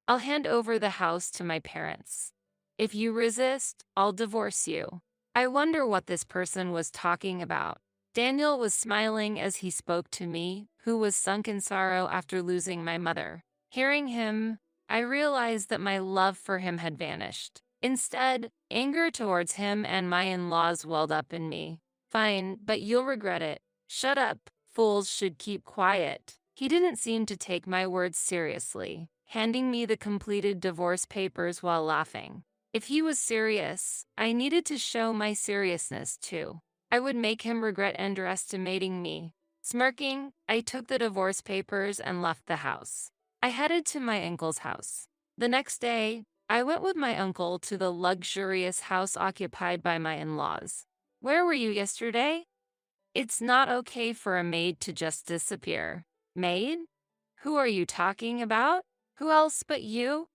I'll hand over the house to my parents. If you resist, I'll divorce you. I wonder what this person was talking about. Daniel was smiling as he spoke to me, who was sunk in sorrow after losing my mother. Hearing him, I realized that my love for him had vanished. Instead, anger towards him and my in-laws welled up in me. Fine, but you'll regret it. Shut up. Fools should keep quiet. He didn't seem to take my words seriously, handing me the completed divorce papers while laughing. If he was serious, I needed to show my seriousness too. I would make him regret underestimating me. Smirking, I took the divorce papers and left the house. I headed to my uncle's house. The next day, I went with my uncle to the luxurious house occupied by my in-laws. Where were you yesterday? It's not okay for a maid to just disappear. Maid? Who are you talking about? Who else but you?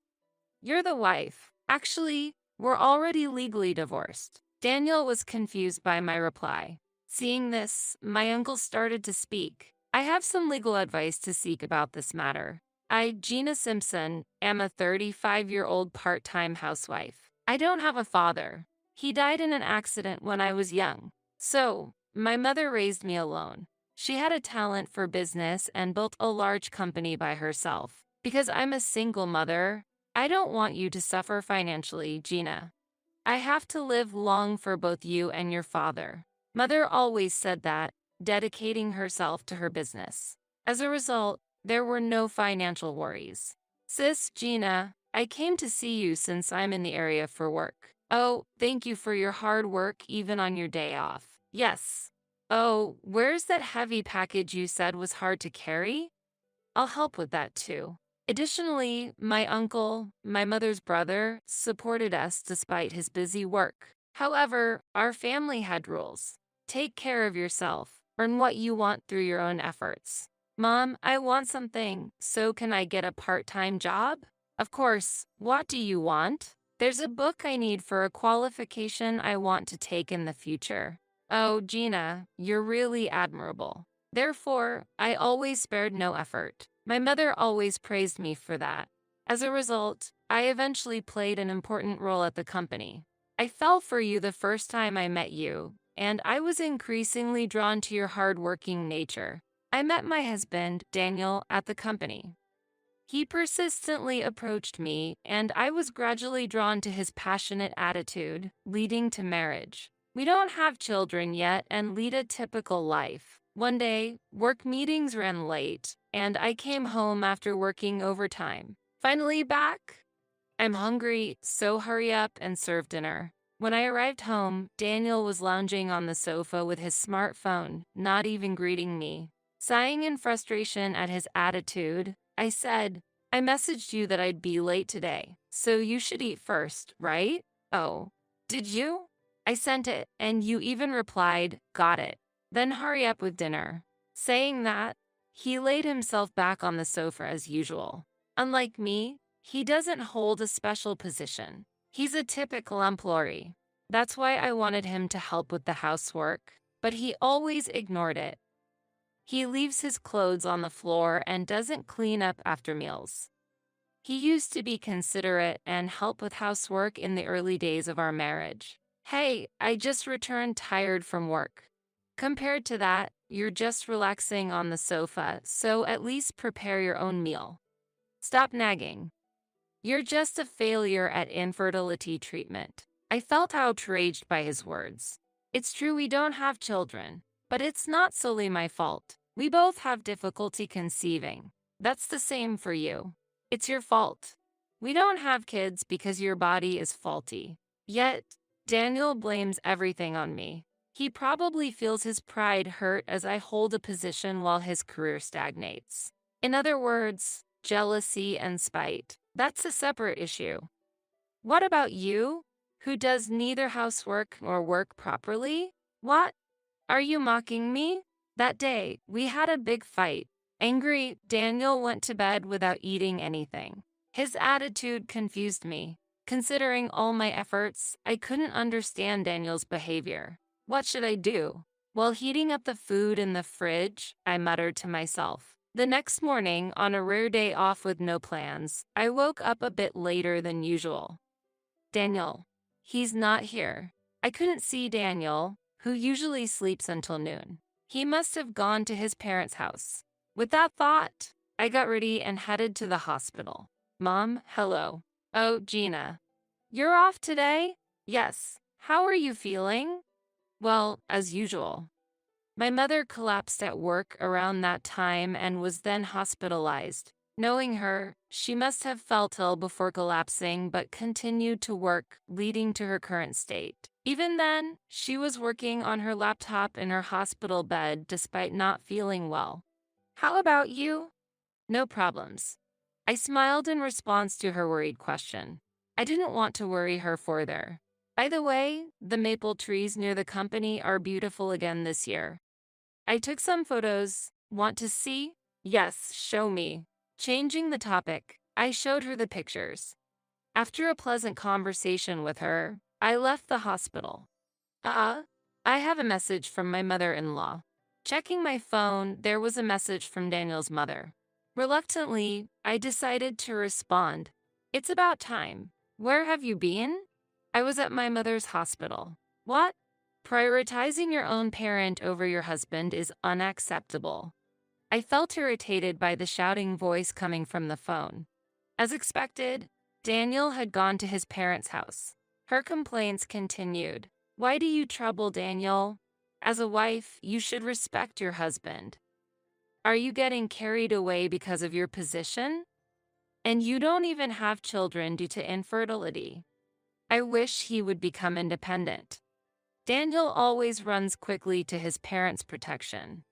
You're the wife. Actually, we're already legally divorced. Daniel was confused by my reply. Seeing this, my uncle started to speak. I have some legal advice to seek about this matter. I, Gina Simpson, am a 35-year-old part-time housewife. I don't have a father. He died in an accident when I was young. So, my mother raised me alone. She had a talent for business and built a large company by herself. Because I'm a single mother, I don't want you to suffer financially, Gina. I have to live long for both you and your father. Mother always said that, dedicating herself to her business. As a result, there were no financial worries. Sis, Gina, I came to see you since I'm in the area for work. Oh, thank you for your hard work even on your day off. Yes. Oh, where's that heavy package you said was hard to carry? I'll help with that too. Additionally, my uncle, my mother's brother, supported us despite his busy work. However, our family had rules. Take care of yourself. Earn what you want through your own efforts. Mom, I want something, so can I get a part-time job? Of course, what do you want? There's a book I need for a qualification I want to take in the future. Oh, Gina, you're really admirable. Therefore, I always spared no effort. My mother always praised me for that. As a result, I eventually played an important role at the company. I fell for you the first time I met you, and I was increasingly drawn to your hardworking nature. I met my husband, Daniel, at the company. He persistently approached me, and I was gradually drawn to his passionate attitude, leading to marriage. We don't have children yet and lead a typical life. One day, work meetings ran late, and I came home after working overtime. Finally back? I'm hungry, so hurry up and serve dinner. When I arrived home, Daniel was lounging on the sofa with his smartphone, not even greeting me. Sighing in frustration at his attitude, I said, I messaged you that I'd be late today, so you should eat first, right? Oh, did you? I sent it, and you even replied, got it. Then hurry up with dinner. Saying that, he laid himself back on the sofa as usual. Unlike me, he doesn't hold a special position. He's a typical employee. That's why I wanted him to help with the housework, but he always ignored it. He leaves his clothes on the floor and doesn't clean up after meals. He used to be considerate and help with housework in the early days of our marriage. Hey, I just returned tired from work. Compared to that, you're just relaxing on the sofa, so at least prepare your own meal. Stop nagging. You're just a failure at infertility treatment. I felt outraged by his words. It's true we don't have children, but it's not solely my fault. We both have difficulty conceiving. That's the same for you. It's your fault. We don't have kids because your body is faulty. Yet, Daniel blames everything on me. He probably feels his pride hurt as I hold a position while his career stagnates. In other words, jealousy and spite. That's a separate issue. What about you, who does neither housework nor work properly? What? Are you mocking me? That day, we had a big fight. Angry, Daniel went to bed without eating anything. His attitude confused me. Considering all my efforts, I couldn't understand Daniel's behavior. What should I do? While heating up the food in the fridge, I muttered to myself, The next morning, on a rare day off with no plans, I woke up a bit later than usual. Daniel. He's not here. I couldn't see Daniel, who usually sleeps until noon. He must have gone to his parents' house. With that thought, I got ready and headed to the hospital. Mom, hello. Oh, Gina. You're off today? Yes. How are you feeling? Well, as usual. My mother collapsed at work around that time and was then hospitalized. Knowing her, she must have felt ill before collapsing but continued to work, leading to her current state. Even then, she was working on her laptop in her hospital bed despite not feeling well. How about you? No problems. I smiled in response to her worried question. I didn't want to worry her further. By the way, the maple trees near the company are beautiful again this year. I took some photos. Want to see? Yes, show me. Changing the topic, I showed her the pictures. After a pleasant conversation with her, I left the hospital. I have a message from my mother-in-law. Checking my phone, there was a message from Daniel's mother. Reluctantly, I decided to respond. It's about time. Where have you been? I was at my mother's hospital. What? Prioritizing your own parent over your husband is unacceptable. I felt irritated by the shouting voice coming from the phone. As expected, Daniel had gone to his parents' house. Her complaints continued. Why do you trouble Daniel? As a wife, you should respect your husband. Are you getting carried away because of your position? And you don't even have children due to infertility. I wish he would become independent. Daniel always runs quickly to his parents' protection.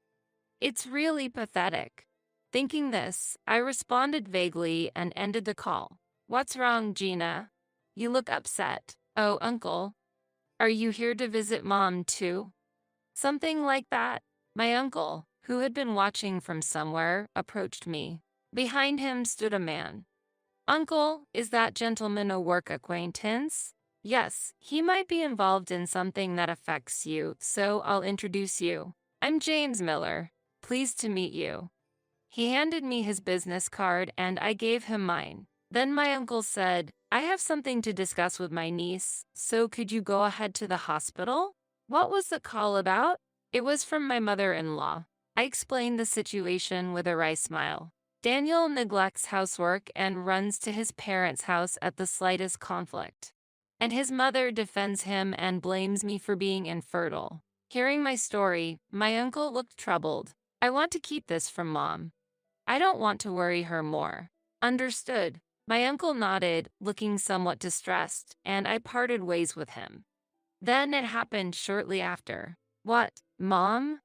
It's really pathetic. Thinking this, I responded vaguely and ended the call. What's wrong, Gina? You look upset. Oh, uncle. Are you here to visit mom too? Something like that. My uncle, who had been watching from somewhere, approached me. Behind him stood a man. Uncle, is that gentleman a work acquaintance? Yes, he might be involved in something that affects you, so I'll introduce you. I'm James Miller. Pleased to meet you. He handed me his business card and I gave him mine. Then my uncle said, I have something to discuss with my niece, so could you go ahead to the hospital? What was the call about? It was from my mother-in-law. I explained the situation with a wry smile. Daniel neglects housework and runs to his parents' house at the slightest conflict. And his mother defends him and blames me for being infertile. Hearing my story, my uncle looked troubled. I want to keep this from mom. I don't want to worry her more. Understood. My uncle nodded, looking somewhat distressed, and I parted ways with him. Then it happened shortly after. What, Mom?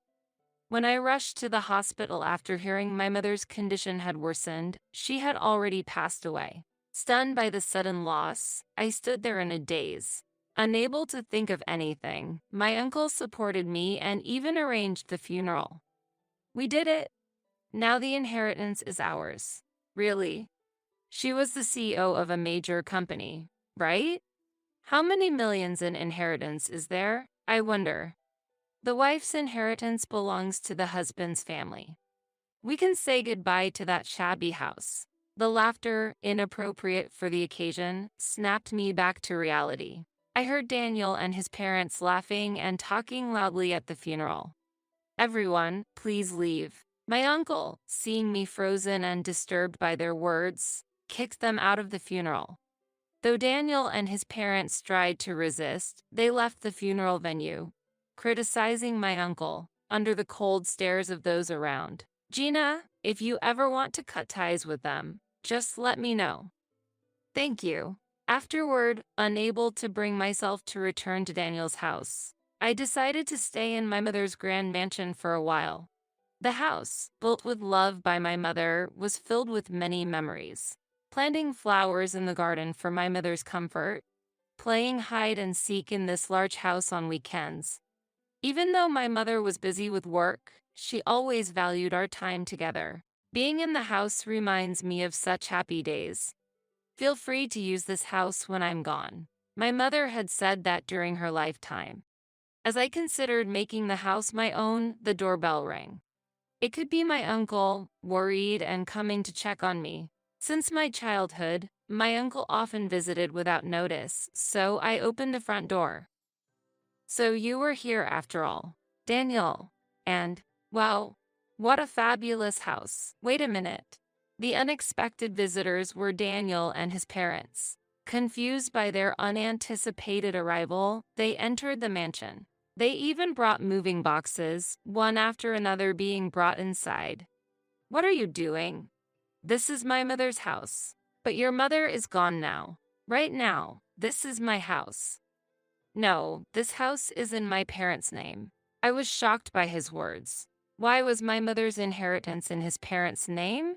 When I rushed to the hospital after hearing my mother's condition had worsened, she had already passed away. Stunned by the sudden loss, I stood there in a daze. Unable to think of anything, my uncle supported me and even arranged the funeral. We did it. Now the inheritance is ours. Really? She was the CEO of a major company, right? How many millions in inheritance is there, I wonder? The wife's inheritance belongs to the husband's family. We can say goodbye to that shabby house. The laughter, inappropriate for the occasion, snapped me back to reality. I heard Daniel and his parents laughing and talking loudly at the funeral. Everyone, please leave. My uncle, seeing me frozen and disturbed by their words, kicked them out of the funeral. Though Daniel and his parents tried to resist, they left the funeral venue, criticizing my uncle, under the cold stares of those around. Gina, if you ever want to cut ties with them, just let me know. Thank you. Afterward, unable to bring myself to return to Daniel's house, I decided to stay in my mother's grand mansion for a while. The house, built with love by my mother, was filled with many memories. Planting flowers in the garden for my mother's comfort, playing hide and seek in this large house on weekends. Even though my mother was busy with work, she always valued our time together. Being in the house reminds me of such happy days. Feel free to use this house when I'm gone. My mother had said that during her lifetime. As I considered making the house my own, the doorbell rang. It could be my uncle, worried and coming to check on me. Since my childhood, my uncle often visited without notice, so I opened the front door. So you were here after all, Daniel. And, wow, what a fabulous house. Wait a minute. The unexpected visitors were Daniel and his parents. Confused by their unanticipated arrival, they entered the mansion. They even brought moving boxes, one after another being brought inside. What are you doing? This is my mother's house. But your mother is gone now. Right now, this is my house. No, this house is in my parents' name. I was shocked by his words. Why was my mother's inheritance in his parents' name?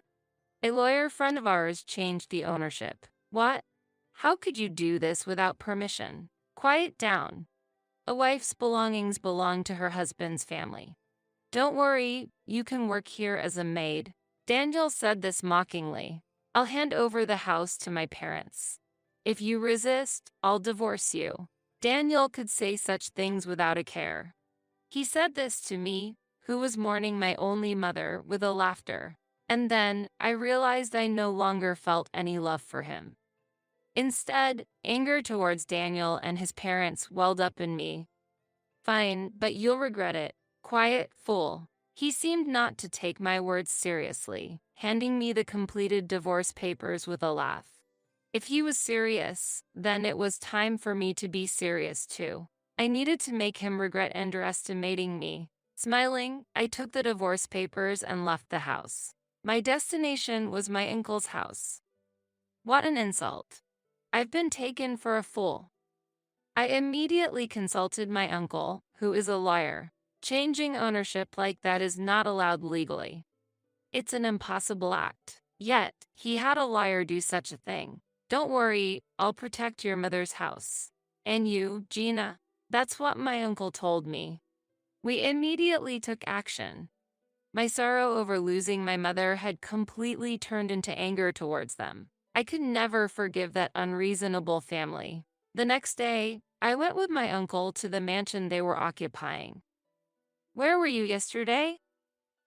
A lawyer friend of ours changed the ownership. What? How could you do this without permission? Quiet down. A wife's belongings belong to her husband's family. Don't worry, you can work here as a maid. Daniel said this mockingly. I'll hand over the house to my parents. If you resist, I'll divorce you. Daniel could say such things without a care. He said this to me, who was mourning my only mother, with a laughter. And then, I realized I no longer felt any love for him. Instead, anger towards Daniel and his parents welled up in me. Fine, but you'll regret it. Quiet fool. He seemed not to take my words seriously, handing me the completed divorce papers with a laugh. If he was serious, then it was time for me to be serious too. I needed to make him regret underestimating me. Smiling, I took the divorce papers and left the house. My destination was my uncle's house. What an insult. I've been taken for a fool. I immediately consulted my uncle, who is a lawyer. Changing ownership like that is not allowed legally. It's an impossible act. Yet, he had a lawyer do such a thing. Don't worry, I'll protect your mother's house. And you, Gina. That's what my uncle told me. We immediately took action. My sorrow over losing my mother had completely turned into anger towards them. I could never forgive that unreasonable family. The next day, I went with my uncle to the mansion they were occupying. Where were you yesterday?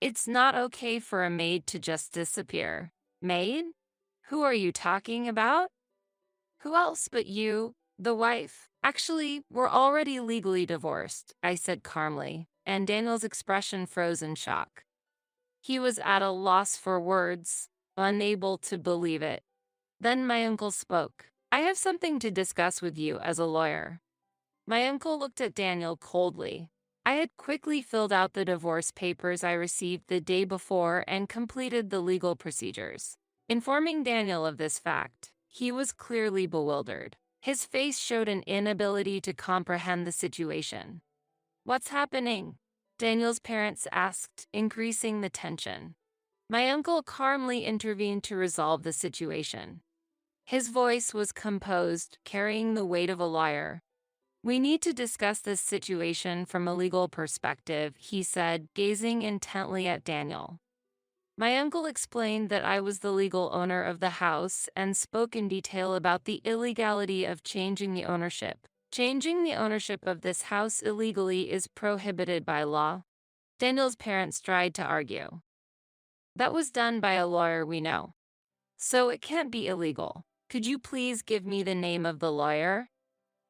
It's not okay for a maid to just disappear. Maid? Who are you talking about? Who else but you, the wife? Actually, we're already legally divorced, I said calmly, and Daniel's expression froze in shock. He was at a loss for words, unable to believe it. Then my uncle spoke. I have something to discuss with you as a lawyer. My uncle looked at Daniel coldly. I had quickly filled out the divorce papers I received the day before and completed the legal procedures. Informing Daniel of this fact, he was clearly bewildered. His face showed an inability to comprehend the situation. What's happening? Daniel's parents asked, increasing the tension. My uncle calmly intervened to resolve the situation. His voice was composed, carrying the weight of a lawyer. We need to discuss this situation from a legal perspective, he said, gazing intently at Daniel. My uncle explained that I was the legal owner of the house and spoke in detail about the illegality of changing the ownership. Changing the ownership of this house illegally is prohibited by law. Daniel's parents tried to argue. That was done by a lawyer we know. So it can't be illegal. Could you please give me the name of the lawyer?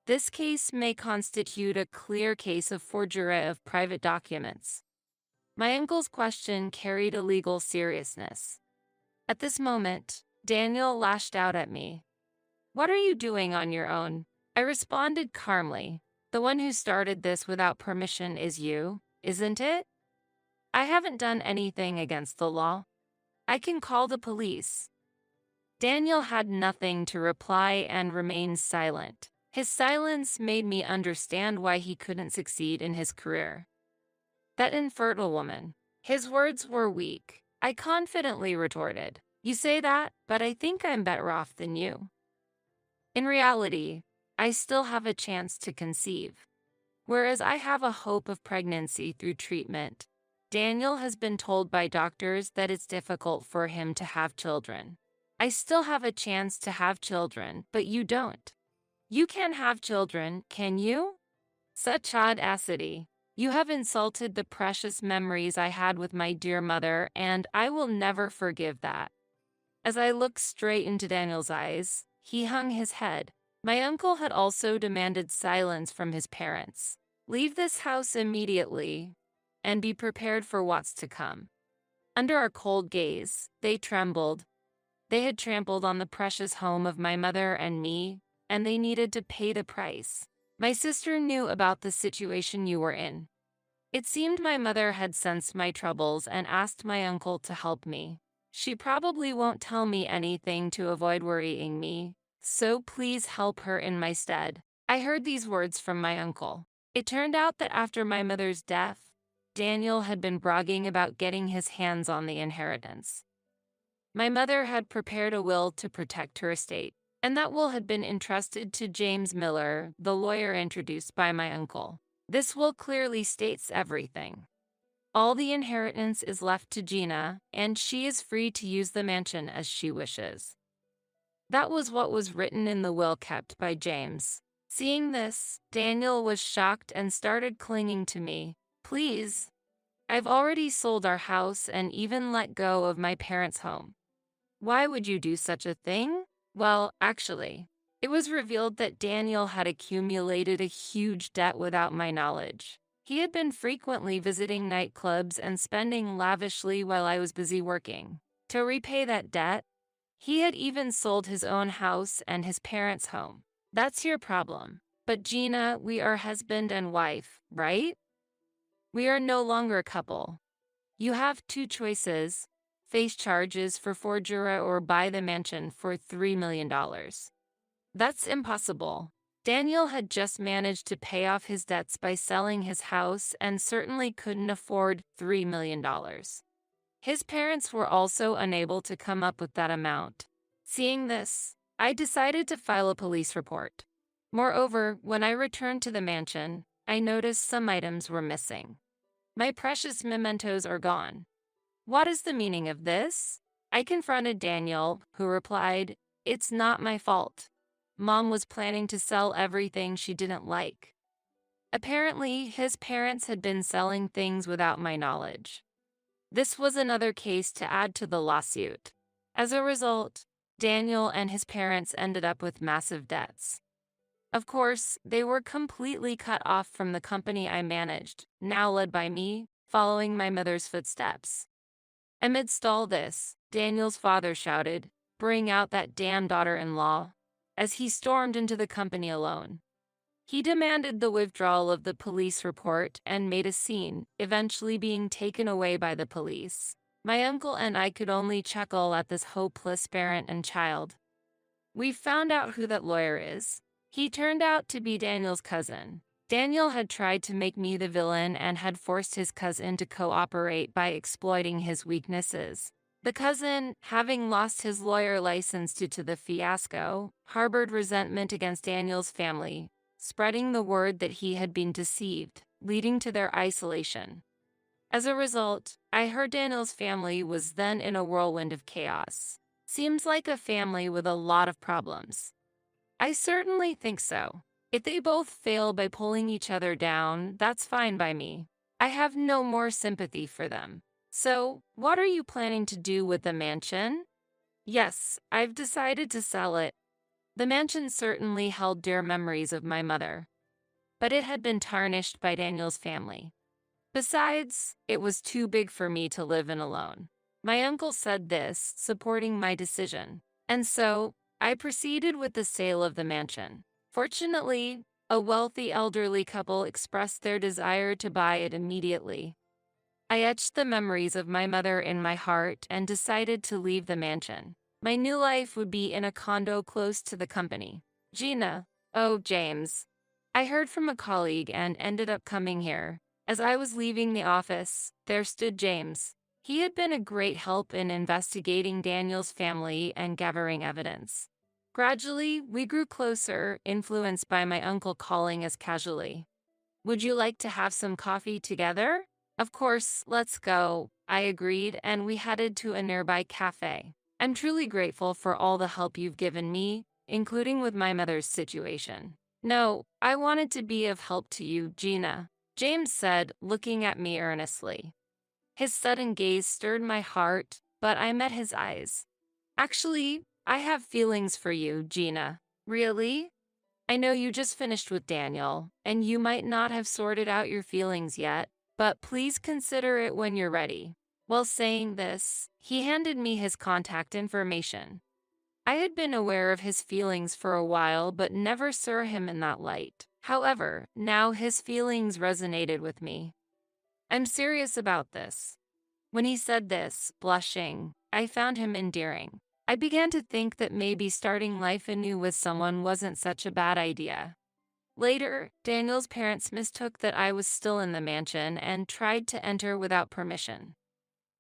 This case may constitute a clear case of forgery of private documents. My uncle's question carried a legal seriousness. At this moment, Daniel lashed out at me. What are you doing on your own? I responded calmly. The one who started this without permission is you, isn't it? I haven't done anything against the law. I can call the police. Daniel had nothing to reply and remained silent. His silence made me understand why he couldn't succeed in his career. That infertile woman. His words were weak. I confidently retorted. You say that, but I think I'm better off than you. In reality, I still have a chance to conceive. Whereas I have a hope of pregnancy through treatment, Daniel has been told by doctors that it's difficult for him to have children. I still have a chance to have children, but you don't. You can't have children, can you? Such audacity. You have insulted the precious memories I had with my dear mother, and I will never forgive that." As I looked straight into Daniel's eyes, he hung his head. My uncle had also demanded silence from his parents. "Leave this house immediately and be prepared for what's to come." Under our cold gaze, they trembled. They had trampled on the precious home of my mother and me, and they needed to pay the price. "My sister knew about the situation you were in. It seemed my mother had sensed my troubles and asked my uncle to help me. She probably won't tell me anything to avoid worrying me, so please help her in my stead." I heard these words from my uncle. It turned out that after my mother's death, Daniel had been bragging about getting his hands on the inheritance. My mother had prepared a will to protect her estate, and that will had been entrusted to James Miller, the lawyer introduced by my uncle. This will clearly states everything. All the inheritance is left to Gina, and she is free to use the mansion as she wishes. That was what was written in the will kept by James. Seeing this, Daniel was shocked and started clinging to me. "Please, I've already sold our house and even let go of my parents' home. Why would you do such a thing?" Well, actually, it was revealed that Daniel had accumulated a huge debt without my knowledge. He had been frequently visiting nightclubs and spending lavishly while I was busy working. To repay that debt, he had even sold his own house and his parents' home. That's your problem. But Gina, we are husband and wife, right? We are no longer a couple. You have two choices: face charges for forgery or buy the mansion for $3 million. That's impossible. Daniel had just managed to pay off his debts by selling his house and certainly couldn't afford $3 million. His parents were also unable to come up with that amount. Seeing this, I decided to file a police report. Moreover, when I returned to the mansion, I noticed some items were missing. My precious mementos are gone. What is the meaning of this? I confronted Daniel, who replied, "It's not my fault. Mom was planning to sell everything she didn't like." Apparently, his parents had been selling things without my knowledge. This was another case to add to the lawsuit. As a result, Daniel and his parents ended up with massive debts. Of course, they were completely cut off from the company I managed, now led by me, following my mother's footsteps. Amidst all this, Daniel's father shouted, "Bring out that damn daughter-in-law," as he stormed into the company alone. He demanded the withdrawal of the police report and made a scene, eventually being taken away by the police. My uncle and I could only chuckle at this hopeless parent and child. We found out who that lawyer is. He turned out to be Daniel's cousin. Daniel had tried to make me the villain and had forced his cousin to cooperate by exploiting his weaknesses. The cousin, having lost his lawyer license due to the fiasco, harbored resentment against Daniel's family, spreading the word that he had been deceived, leading to their isolation. As a result, I heard Daniel's family was then in a whirlwind of chaos. Seems like a family with a lot of problems. I certainly think so. If they both fail by pulling each other down, that's fine by me. I have no more sympathy for them. So, what are you planning to do with the mansion? Yes, I've decided to sell it. The mansion certainly held dear memories of my mother, but it had been tarnished by Daniel's family. Besides, it was too big for me to live in alone. My uncle said this, supporting my decision, and so I proceeded with the sale of the mansion. Fortunately, a wealthy elderly couple expressed their desire to buy it immediately. I etched the memories of my mother in my heart and decided to leave the mansion. My new life would be in a condo close to the company. Gina, oh James. I heard from a colleague and ended up coming here. As I was leaving the office, there stood James. He had been a great help in investigating Daniel's family and gathering evidence. Gradually, we grew closer, influenced by my uncle calling us casually. "Would you like to have some coffee together?" "Of course, let's go," I agreed, and we headed to a nearby cafe. "I'm truly grateful for all the help you've given me, including with my mother's situation." "No, I wanted to be of help to you, Gina. James said, looking at me earnestly. His sudden gaze stirred my heart, but I met his eyes. Actually, I have feelings for you, Gina. Really? I know you just finished with Daniel, and you might not have sorted out your feelings yet, but please consider it when you're ready. While saying this, he handed me his contact information. I had been aware of his feelings for a while but never saw him in that light. However, now his feelings resonated with me. I'm serious about this. When he said this, blushing, I found him endearing. I began to think that maybe starting life anew with someone wasn't such a bad idea. Later, Daniel's parents mistook that I was still in the mansion and tried to enter without permission.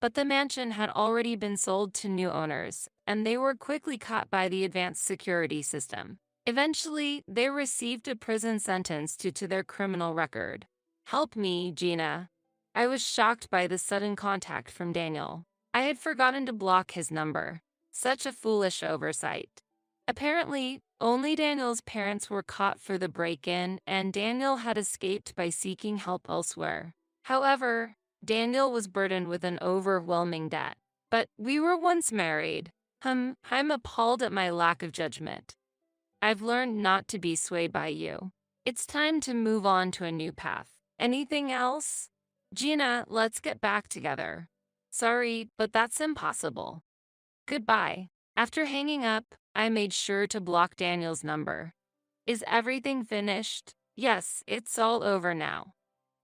But the mansion had already been sold to new owners, and they were quickly caught by the advanced security system. Eventually, they received a prison sentence due to their criminal record. Help me, Gina. I was shocked by the sudden contact from Daniel. I had forgotten to block his number. Such a foolish oversight. Apparently, only Daniel's parents were caught for the break-in, and Daniel had escaped by seeking help elsewhere. However, Daniel was burdened with an overwhelming debt. But we were once married. I'm appalled at my lack of judgment. I've learned not to be swayed by you. It's time to move on to a new path. Anything else? Gina, let's get back together. Sorry, but that's impossible. Goodbye. After hanging up, I made sure to block Daniel's number. Is everything finished? Yes, it's all over now.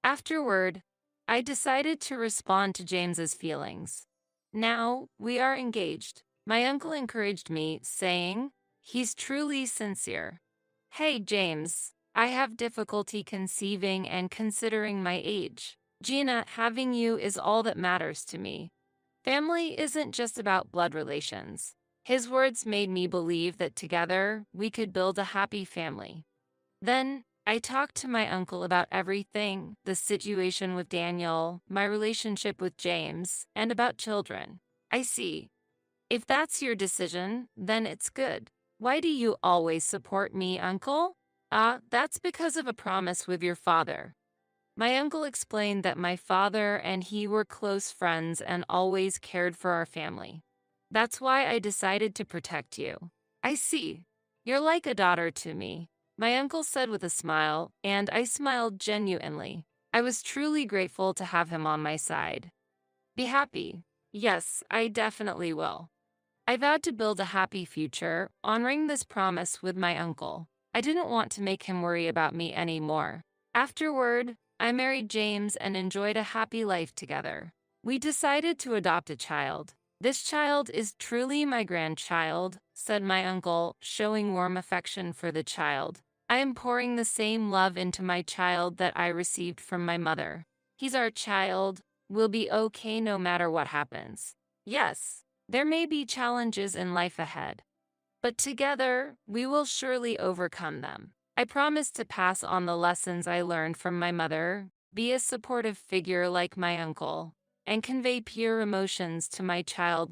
Afterward, I decided to respond to James's feelings. Now, we are engaged. My uncle encouraged me, saying, he's truly sincere. Hey, James, I have difficulty conceiving and considering my age. Gina, having you is all that matters to me. Family isn't just about blood relations. His words made me believe that together, we could build a happy family. Then, I talked to my uncle about everything, the situation with Daniel, my relationship with James, and about children. I see. If that's your decision, then it's good. Why do you always support me, uncle? That's because of a promise with your father. My uncle explained that my father and he were close friends and always cared for our family. That's why I decided to protect you. I see. You're like a daughter to me, my uncle said with a smile, and I smiled genuinely. I was truly grateful to have him on my side. Be happy. Yes, I definitely will. I vowed to build a happy future, honoring this promise with my uncle. I didn't want to make him worry about me anymore. Afterward, I married James and enjoyed a happy life together. We decided to adopt a child. This child is truly my grandchild, said my uncle, showing warm affection for the child. I am pouring the same love into my child that I received from my mother. He's our child. We'll be okay no matter what happens. Yes, there may be challenges in life ahead, but together, we will surely overcome them. I promise to pass on the lessons I learned from my mother, be a supportive figure like my uncle, and convey pure emotions to my child